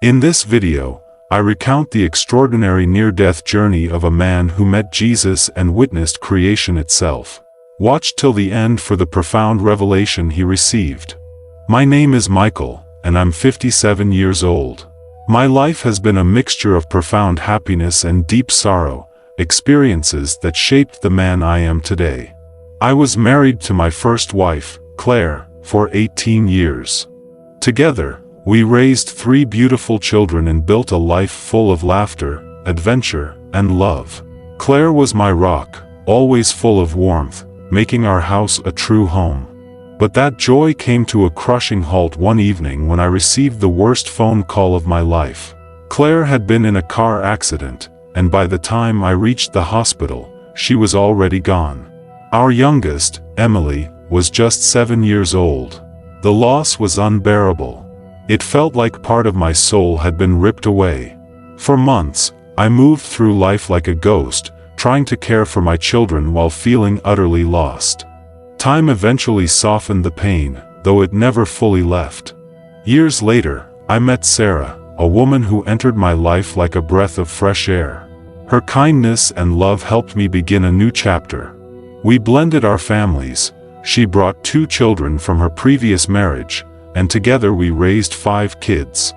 In this video, I recount the extraordinary near-death journey of a man who met Jesus and witnessed creation itself. Watch till the end for the profound revelation he received. My name is Michael, and I'm 57 years old. My life has been a mixture of profound happiness and deep sorrow, experiences that shaped the man I am today. I was married to my first wife, Claire, for 18 years. Together, we raised 3 beautiful children and built a life full of laughter, adventure, and love. Claire was my rock, always full of warmth, making our house a true home. But that joy came to a crushing halt one evening when I received the worst phone call of my life. Claire had been in a car accident, and by the time I reached the hospital, she was already gone. Our youngest, Emily, was just 7 years old. The loss was unbearable. It felt like part of my soul had been ripped away. For months, I moved through life like a ghost, trying to care for my children while feeling utterly lost. Time eventually softened the pain, though it never fully left. Years later, I met Sarah, a woman who entered my life like a breath of fresh air. Her kindness and love helped me begin a new chapter. We blended our families. She brought 2 children from her previous marriage, and together we raised 5 kids.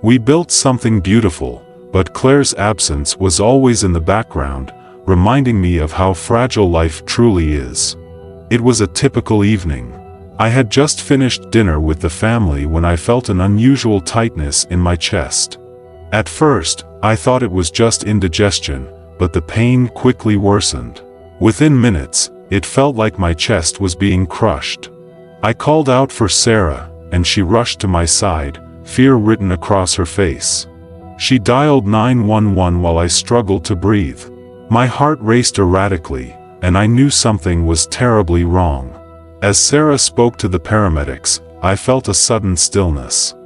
We built something beautiful, but Claire's absence was always in the background, reminding me of how fragile life truly is. It was a typical evening. I had just finished dinner with the family when I felt an unusual tightness in my chest. At first, I thought it was just indigestion, but the pain quickly worsened. Within minutes, it felt like my chest was being crushed. I called out for Sarah, and she rushed to my side, fear written across her face. She dialed 911 while I struggled to breathe. My heart raced erratically, and I knew something was terribly wrong. As Sarah spoke to the paramedics, I felt a sudden stillness.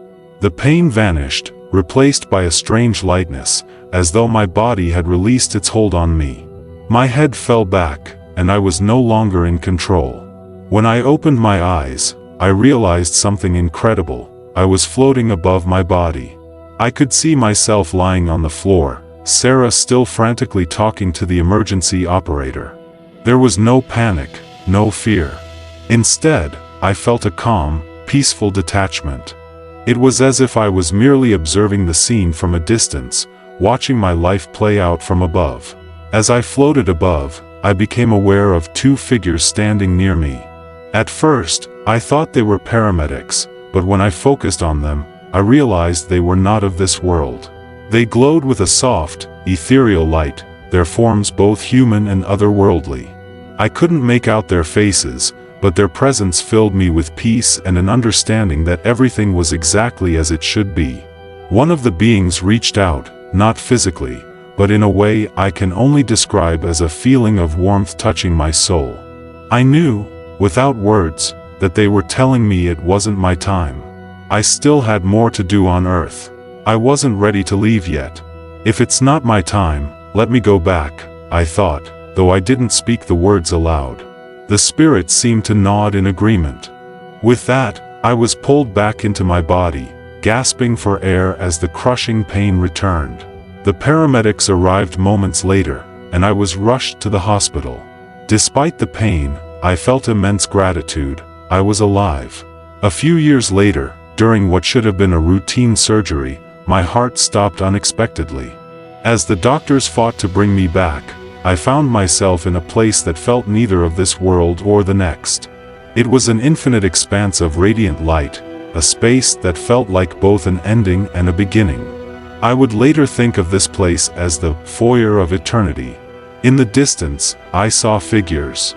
The pain vanished, replaced by a strange lightness, as though my body had released its hold on me. My head fell back, and I was no longer in control. When I opened my eyes, I realized something incredible. I was floating above my body. I could see myself lying on the floor, Sarah still frantically talking to the emergency operator. There was no panic, no fear. Instead, I felt a calm, peaceful detachment. It was as if I was merely observing the scene from a distance, watching my life play out from above. As I floated above, I became aware of 2 figures standing near me. At first, I thought they were paramedics, but when I focused on them, I realized they were not of this world. They glowed with a soft, ethereal light, their forms both human and otherworldly. I couldn't make out their faces, but their presence filled me with peace and an understanding that everything was exactly as it should be. One of the beings reached out, not physically, but in a way I can only describe as a feeling of warmth touching my soul. I knew, without words, that they were telling me it wasn't my time. I still had more to do on earth. I wasn't ready to leave yet. If it's not my time, let me go back, I thought, though I didn't speak the words aloud. The spirits seemed to nod in agreement. With that, I was pulled back into my body, gasping for air as the crushing pain returned. The paramedics arrived moments later, and I was rushed to the hospital. Despite the pain, I felt immense gratitude. I was alive. A few years later, during what should have been a routine surgery, my heart stopped unexpectedly. As the doctors fought to bring me back, I found myself in a place that felt neither of this world or the next. It was an infinite expanse of radiant light, a space that felt like both an ending and a beginning. I would later think of this place as the foyer of eternity. In the distance, I saw figures.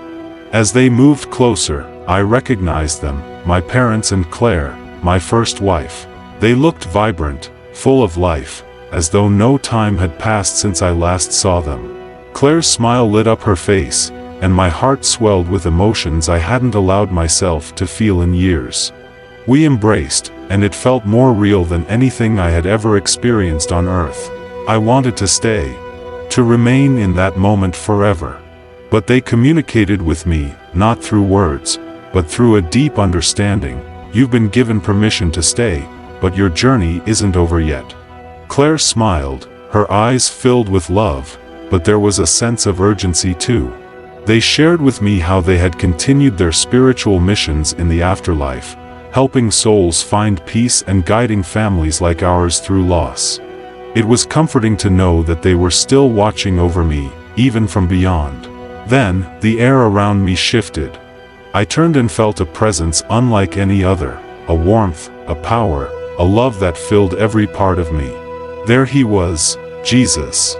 As they moved closer, I recognized them, my parents and Claire, my first wife. They looked vibrant, full of life, as though no time had passed since I last saw them. Claire's smile lit up her face, and my heart swelled with emotions I hadn't allowed myself to feel in years. We embraced, and it felt more real than anything I had ever experienced on earth. I wanted to stay, to remain in that moment forever. But they communicated with me, not through words, but through a deep understanding. You've been given permission to stay, but your journey isn't over yet. Claire smiled, her eyes filled with love, but there was a sense of urgency too. They shared with me how they had continued their spiritual missions in the afterlife, helping souls find peace and guiding families like ours through loss. It was comforting to know that they were still watching over me, even from beyond. Then, the air around me shifted. I turned and felt a presence unlike any other, a warmth, a power, a love that filled every part of me. There he was, Jesus.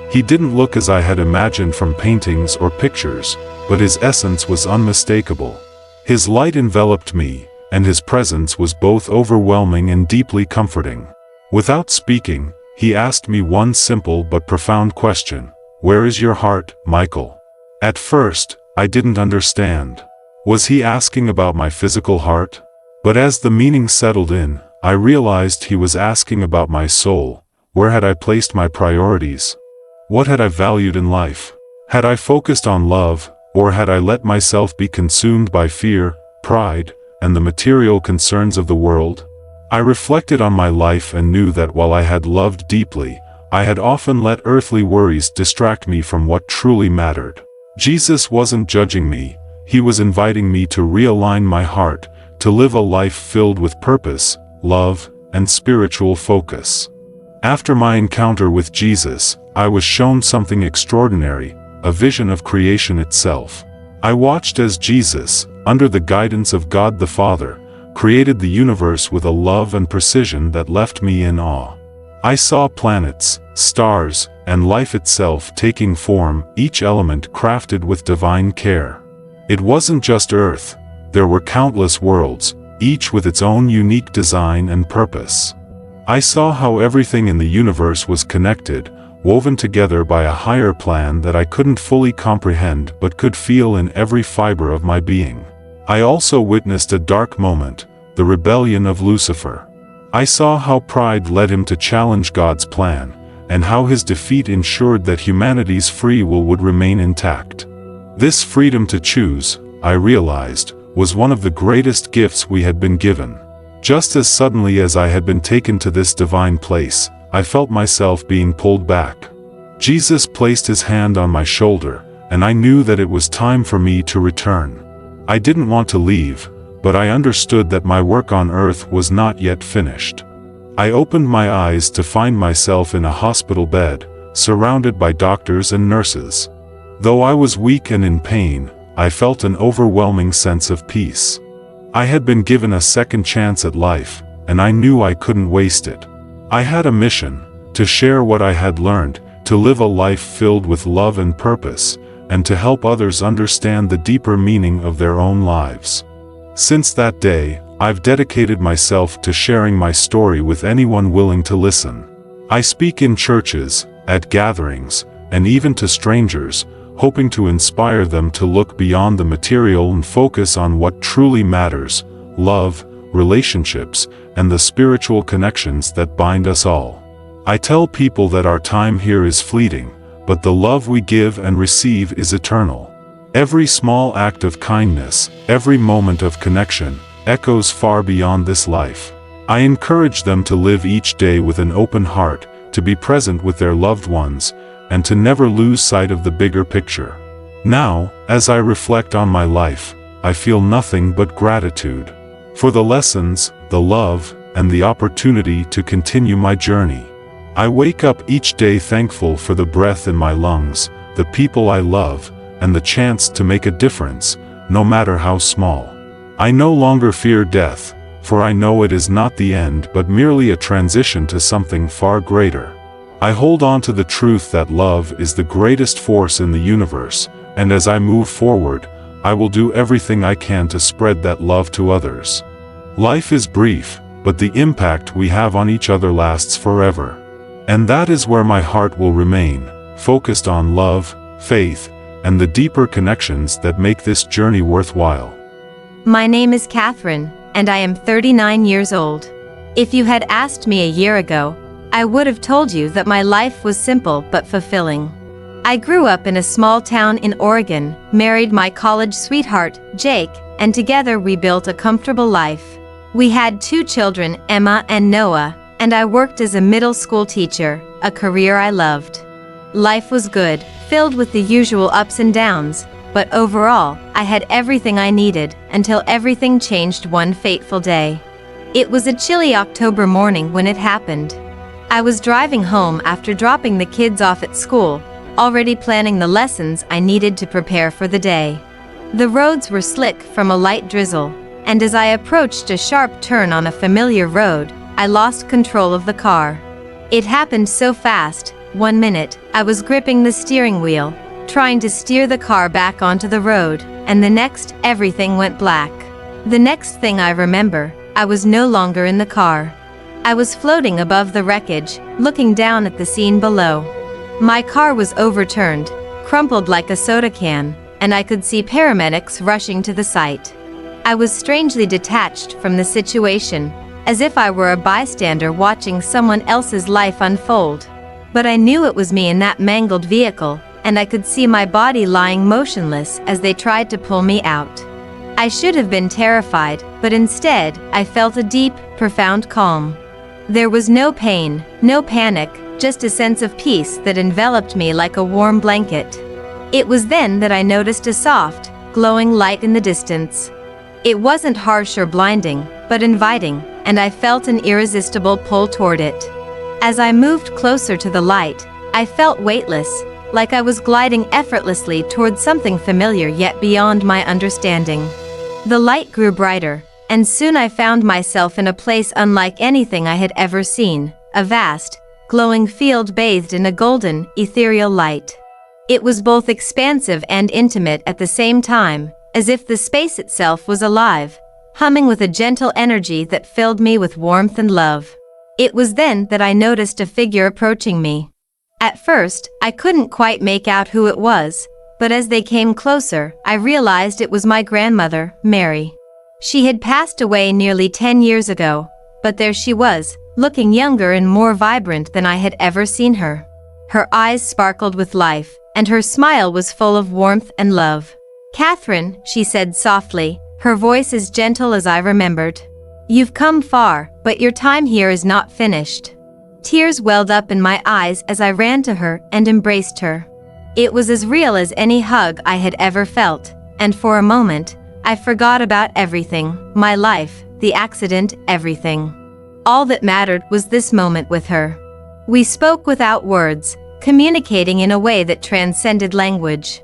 He didn't look as I had imagined from paintings or pictures, but his essence was unmistakable. His light enveloped me, and his presence was both overwhelming and deeply comforting. Without speaking, he asked me one simple but profound question: "Where is your heart, Michael?" At first, I didn't understand. Was he asking about my physical heart? But as the meaning settled in, I realized he was asking about my soul. Where had I placed my priorities? What had I valued in life? Had I focused on love, or had I let myself be consumed by fear, pride, and the material concerns of the world? I reflected on my life and knew that while I had loved deeply, I had often let earthly worries distract me from what truly mattered. Jesus wasn't judging me, he was inviting me to realign my heart, to live a life filled with purpose, love, and spiritual focus. After my encounter with Jesus, I was shown something extraordinary, a vision of creation itself. I watched as Jesus, under the guidance of God the Father, created the universe with a love and precision that left me in awe. I saw planets, stars, and life itself taking form, each element crafted with divine care. It wasn't just Earth, there were countless worlds, each with its own unique design and purpose. I saw how everything in the universe was connected, woven together by a higher plan that I couldn't fully comprehend but could feel in every fiber of my being. I also witnessed a dark moment, the rebellion of Lucifer. I saw how pride led him to challenge God's plan, and how his defeat ensured that humanity's free will would remain intact. This freedom to choose, I realized, was one of the greatest gifts we had been given. Just as suddenly as I had been taken to this divine place, I felt myself being pulled back. Jesus placed his hand on my shoulder, and I knew that it was time for me to return. I didn't want to leave, but I understood that my work on earth was not yet finished. I opened my eyes to find myself in a hospital bed, surrounded by doctors and nurses. Though I was weak and in pain, I felt an overwhelming sense of peace. I had been given a second chance at life, and I knew I couldn't waste it. I had a mission, to share what I had learned, to live a life filled with love and purpose, and to help others understand the deeper meaning of their own lives. Since that day, I've dedicated myself to sharing my story with anyone willing to listen. I speak in churches, at gatherings, and even to strangers, hoping to inspire them to look beyond the material and focus on what truly matters: love, relationships, and the spiritual connections that bind us all. I tell people that our time here is fleeting, but the love we give and receive is eternal. Every small act of kindness, every moment of connection, echoes far beyond this life. I encourage them to live each day with an open heart, to be present with their loved ones, and to never lose sight of the bigger picture. Now, as I reflect on my life, I feel nothing but gratitude for the lessons, the love, and the opportunity to continue my journey. I wake up each day thankful for the breath in my lungs, the people I love, and the chance to make a difference, no matter how small. I no longer fear death, for I know it is not the end but merely a transition to something far greater. I hold on to the truth that love is the greatest force in the universe, and as I move forward, I will do everything I can to spread that love to others. Life is brief, but the impact we have on each other lasts forever. And that is where my heart will remain, focused on love, faith, and the deeper connections that make this journey worthwhile. My name is Catherine, and I am 39 years old. If you had asked me a year ago, I would have told you that my life was simple but fulfilling. I grew up in a small town in Oregon, married my college sweetheart, Jake, and together we built a comfortable life. We had 2 children, Emma and Noah, and I worked as a middle school teacher, a career I loved. Life was good, filled with the usual ups and downs, but overall, I had everything I needed until everything changed one fateful day. It was a chilly October morning when it happened. I was driving home after dropping the kids off at school, already planning the lessons I needed to prepare for the day. The roads were slick from a light drizzle, and as I approached a sharp turn on a familiar road, I lost control of the car. It happened so fast. 1 minute, I was gripping the steering wheel, trying to steer the car back onto the road, and the next, everything went black. The next thing I remember, I was no longer in the car. I was floating above the wreckage, looking down at the scene below. My car was overturned, crumpled like a soda can, and I could see paramedics rushing to the site. I was strangely detached from the situation, as if I were a bystander watching someone else's life unfold. But I knew it was me in that mangled vehicle, and I could see my body lying motionless as they tried to pull me out. I should have been terrified, but instead, I felt a deep, profound calm. There was no pain, no panic, just a sense of peace that enveloped me like a warm blanket. It was then that I noticed a soft, glowing light in the distance. It wasn't harsh or blinding, but inviting, and I felt an irresistible pull toward it. As I moved closer to the light, I felt weightless, like I was gliding effortlessly toward something familiar yet beyond my understanding. The light grew brighter, and soon I found myself in a place unlike anything I had ever seen, a vast, glowing field bathed in a golden, ethereal light. It was both expansive and intimate at the same time, as if the space itself was alive, humming with a gentle energy that filled me with warmth and love. It was then that I noticed a figure approaching me. At first, I couldn't quite make out who it was, but as they came closer, I realized it was my grandmother, Mary. She had passed away nearly 10 years ago, but there she was, looking younger and more vibrant than I had ever seen her. Her eyes sparkled with life, and her smile was full of warmth and love. "Catherine," she said softly, her voice as gentle as I remembered. "You've come far, but your time here is not finished." Tears welled up in my eyes as I ran to her and embraced her. It was as real as any hug I had ever felt, and for a moment, I forgot about everything, my life, the accident, everything. All that mattered was this moment with her. We spoke without words, communicating in a way that transcended language.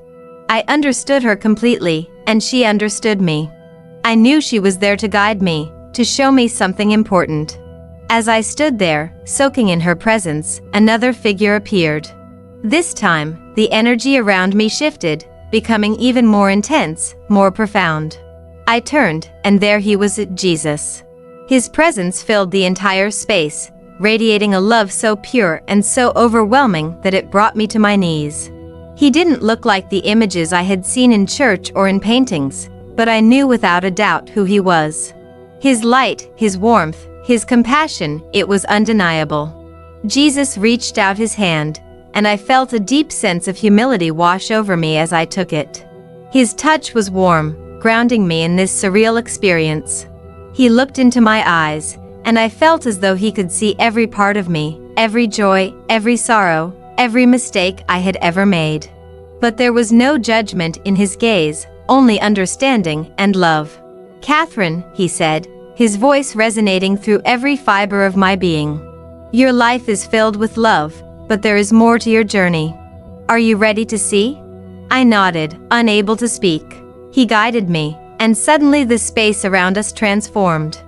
I understood her completely, and she understood me. I knew she was there to guide me, to show me something important. As I stood there, soaking in her presence, another figure appeared. This time, the energy around me shifted, becoming even more intense, more profound. I turned, and there he was, Jesus. His presence filled the entire space, radiating a love so pure and so overwhelming that it brought me to my knees. He didn't look like the images I had seen in church or in paintings, but I knew without a doubt who he was. His light, his warmth, his compassion, it was undeniable. Jesus reached out his hand, and I felt a deep sense of humility wash over me as I took it. His touch was warm, grounding me in this surreal experience. He looked into my eyes, and I felt as though he could see every part of me, every joy, every sorrow, every mistake I had ever made. But there was no judgment in his gaze, only understanding and love. "Catherine," he said, his voice resonating through every fiber of my being. "Your life is filled with love, but there is more to your journey. Are you ready to see?" I nodded, unable to speak. He guided me, and suddenly the space around us transformed.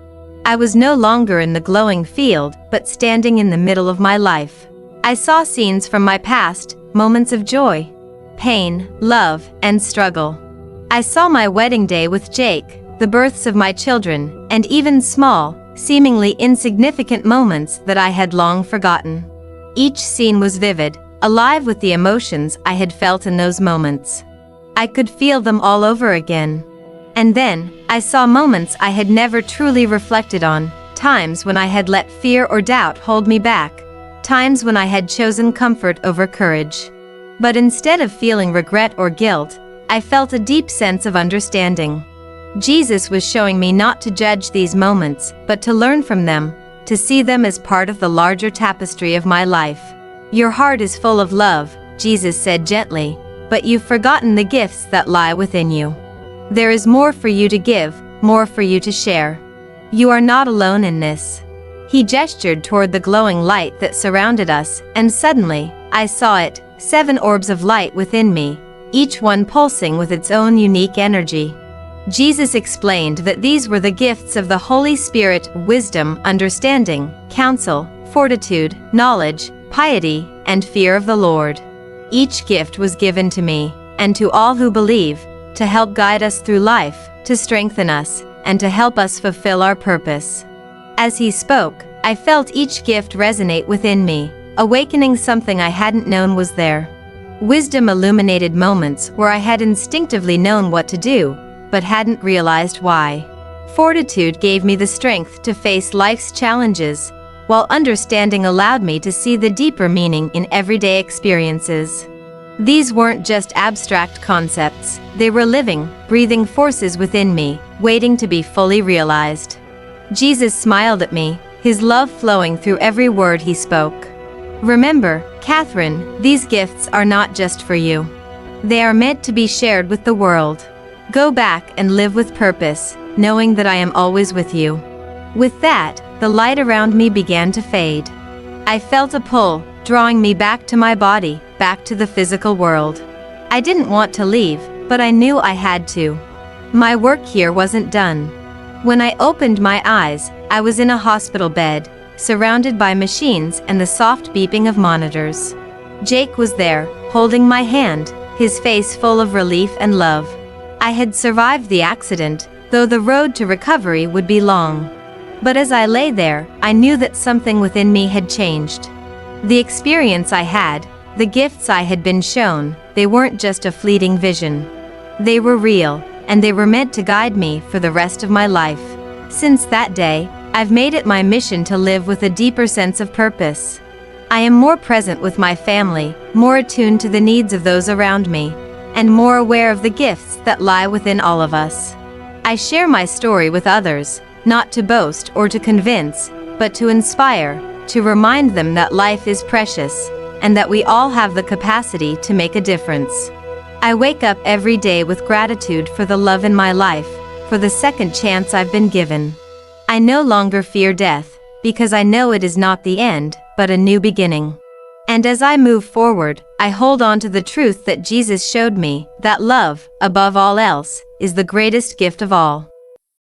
I was no longer in the glowing field, but standing in the middle of my life. I saw scenes from my past, moments of joy, pain, love, and struggle. I saw my wedding day with Jake, the births of my children, and even small, seemingly insignificant moments that I had long forgotten. Each scene was vivid, alive with the emotions I had felt in those moments. I could feel them all over again. And then, I saw moments I had never truly reflected on, times when I had let fear or doubt hold me back, times when I had chosen comfort over courage. But instead of feeling regret or guilt, I felt a deep sense of understanding. Jesus was showing me not to judge these moments, but to learn from them, to see them as part of the larger tapestry of my life. Your heart is full of love, Jesus said gently, but you've forgotten the gifts that lie within you. There is more for you to give, more for you to share. You are not alone in this. He gestured toward the glowing light that surrounded us, and suddenly, I saw it, 7 orbs of light within me, each one pulsing with its own unique energy. Jesus explained that these were the gifts of the Holy Spirit: wisdom, understanding, counsel, fortitude, knowledge, piety, and fear of the Lord. Each gift was given to me, and to all who believe, to help guide us through life, to strengthen us, and to help us fulfill our purpose. As he spoke, I felt each gift resonate within me, awakening something I hadn't known was there. Wisdom illuminated moments where I had instinctively known what to do, but hadn't realized why. Fortitude gave me the strength to face life's challenges, while understanding allowed me to see the deeper meaning in everyday experiences. These weren't just abstract concepts, they were living, breathing forces within me, waiting to be fully realized. Jesus smiled at me, his love flowing through every word he spoke. Remember, Catherine, these gifts are not just for you. They are meant to be shared with the world. Go back and live with purpose, knowing that I am always with you. With that, the light around me began to fade. I felt a pull, drawing me back to my body, back to the physical world. I didn't want to leave, but I knew I had to. My work here wasn't done. When I opened my eyes, I was in a hospital bed, surrounded by machines and the soft beeping of monitors. Jake was there, holding my hand, his face full of relief and love. I had survived the accident, though the road to recovery would be long. But as I lay there, I knew that something within me had changed. The experience I had, the gifts I had been shown, they weren't just a fleeting vision. They were real, and they were meant to guide me for the rest of my life. Since that day, I've made it my mission to live with a deeper sense of purpose. I am more present with my family, more attuned to the needs of those around me, and more aware of the gifts that lie within all of us. I share my story with others, not to boast or to convince, but to inspire, to remind them that life is precious, and that we all have the capacity to make a difference. I wake up every day with gratitude for the love in my life, for the second chance I've been given. I no longer fear death, because I know it is not the end, but a new beginning. And as I move forward, I hold on to the truth that Jesus showed me, that love, above all else, is the greatest gift of all.